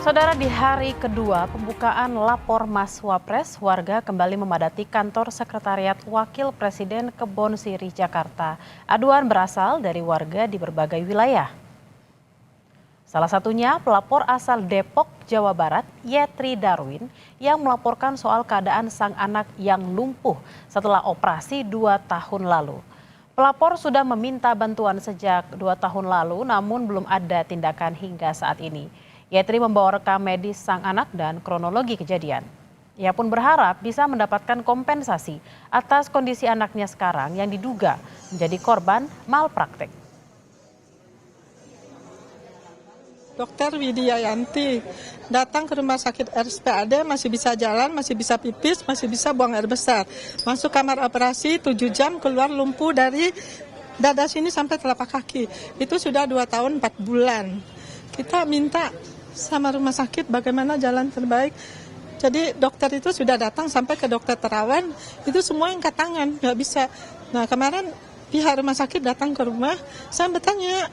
Saudara, di hari kedua pembukaan lapor Mas Wapres, warga kembali memadati kantor Sekretariat Wakil Presiden Kebon Sirih, Jakarta. Aduan berasal dari warga di berbagai wilayah. Salah satunya pelapor asal Depok, Jawa Barat, Yetri Darwin, yang melaporkan soal keadaan sang anak yang lumpuh setelah operasi 2 tahun lalu. Pelapor sudah meminta bantuan sejak 2 tahun lalu, namun belum ada tindakan hingga saat ini. Yetri membawa rekam medis sang anak dan kronologi kejadian. Ia pun berharap bisa mendapatkan kompensasi atas kondisi anaknya sekarang yang diduga menjadi korban malpraktik. Dokter Widya Yanti datang ke rumah sakit RSPAD, masih bisa jalan, masih bisa pipis, masih bisa buang air besar. Masuk kamar operasi 7 jam, keluar lumpuh dari dada sini sampai telapak kaki. Itu sudah 2 tahun 4 bulan. Kita minta sama rumah sakit bagaimana jalan terbaik. Jadi dokter itu sudah datang sampai ke dokter Terawan, itu semua angkat tangan, nggak bisa. Nah kemarin pihak rumah sakit datang ke rumah, saya bertanya,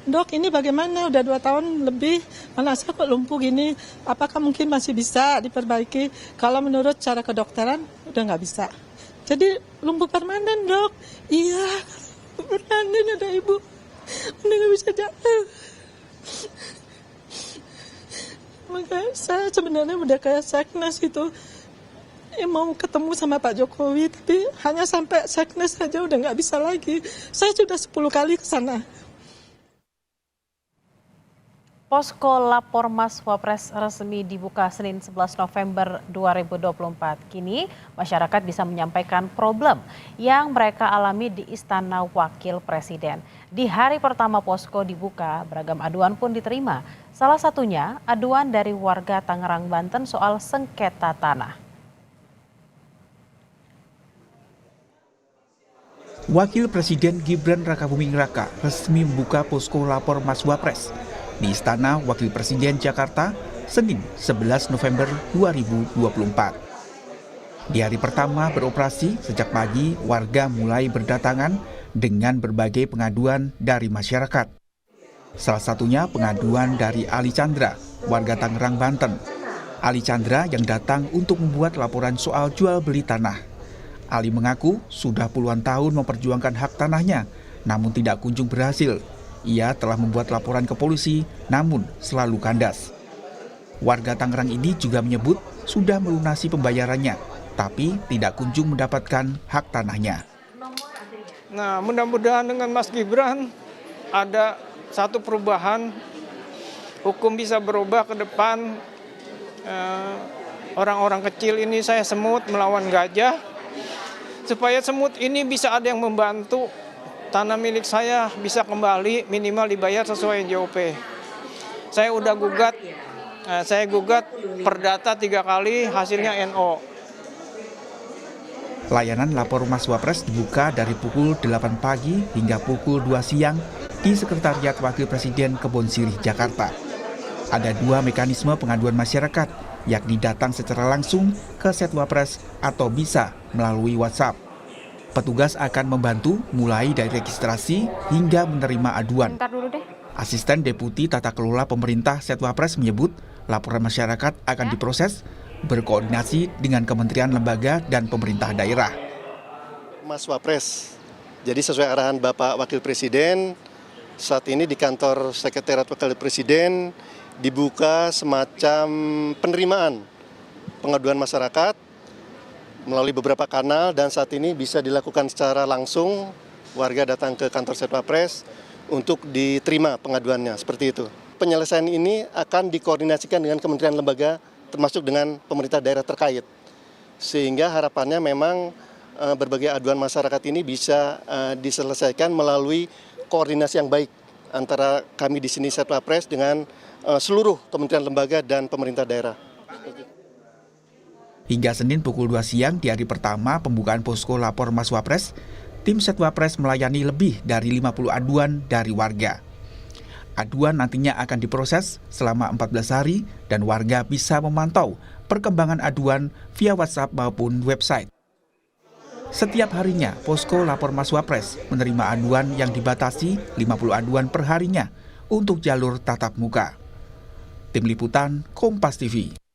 dok ini bagaimana, udah 2 tahun lebih, mana saya kok lumpuh gini, apakah mungkin masih bisa diperbaiki? Kalau menurut cara kedokteran, udah nggak bisa. Jadi lumpuh permanen dok, iya permanen ada ibu, udah nggak bisa jalan. Maka saya sebenarnya udah kayak seknes itu, mau ketemu sama Pak Jokowi, tapi hanya sampai seknes saja udah nggak bisa lagi. Saya sudah 10 kali ke sana. Posko lapor Mas Wapres resmi dibuka Senin 11 November 2024. Kini masyarakat bisa menyampaikan problem yang mereka alami di Istana Wakil Presiden. Di hari pertama posko dibuka, beragam aduan pun diterima. Salah satunya aduan dari warga Tangerang, Banten soal sengketa tanah. Wakil Presiden Gibran Rakabuming Raka resmi membuka posko lapor Mas Wapres di Istana Wakil Presiden Jakarta, Senin 11 November 2024. Di hari pertama beroperasi, sejak pagi warga mulai berdatangan dengan berbagai pengaduan dari masyarakat. Salah satunya pengaduan dari Ali Chandra, warga Tangerang, Banten. Ali Chandra yang datang untuk membuat laporan soal jual beli tanah. Ali mengaku sudah puluhan tahun memperjuangkan hak tanahnya, namun tidak kunjung berhasil. Ia telah membuat laporan ke polisi, namun selalu kandas. Warga Tangerang ini juga menyebut sudah melunasi pembayarannya, tapi tidak kunjung mendapatkan hak tanahnya. Nah, mudah-mudahan dengan Mas Gibran ada satu perubahan, hukum bisa berubah ke depan. Orang-orang kecil ini, saya semut melawan gajah, supaya semut ini bisa ada yang membantu. Tanah milik saya bisa kembali, minimal dibayar sesuai NJOP. Saya udah gugat, perdata 3 kali, hasilnya NO. Layanan lapor Mas Wapres dibuka dari pukul 8 pagi hingga pukul 2 siang di Sekretariat Wakil Presiden Kebon Sirih, Jakarta. Ada 2 mekanisme pengaduan masyarakat, yakni datang secara langsung ke Setwapres atau bisa melalui WhatsApp. Petugas akan membantu mulai dari registrasi hingga menerima aduan. Asisten Deputi Tata Kelola Pemerintah Setwapres menyebut laporan masyarakat akan diproses berkoordinasi dengan kementerian, lembaga, dan pemerintah daerah. Mas Wapres, jadi sesuai arahan Bapak Wakil Presiden, saat ini di kantor Sekretariat Wakil Presiden dibuka semacam penerimaan pengaduan masyarakat melalui beberapa kanal, dan saat ini bisa dilakukan secara langsung, warga datang ke kantor Setwapres untuk diterima pengaduannya, seperti itu. Penyelesaian ini akan dikoordinasikan dengan kementerian, lembaga, termasuk dengan pemerintah daerah terkait. Sehingga harapannya memang berbagai aduan masyarakat ini bisa diselesaikan melalui koordinasi yang baik antara kami di sini Setwapres dengan seluruh kementerian, lembaga, dan pemerintah daerah. Hingga Senin pukul 2 siang di hari pertama pembukaan posko lapor Mas Wapres, tim Setwapres melayani lebih dari 50 aduan dari warga. Aduan nantinya akan diproses selama 14 hari dan warga bisa memantau perkembangan aduan via WhatsApp maupun website. Setiap harinya, posko lapor Mas Wapres menerima aduan yang dibatasi 50 aduan per harinya untuk jalur tatap muka. Tim Liputan Kompas TV.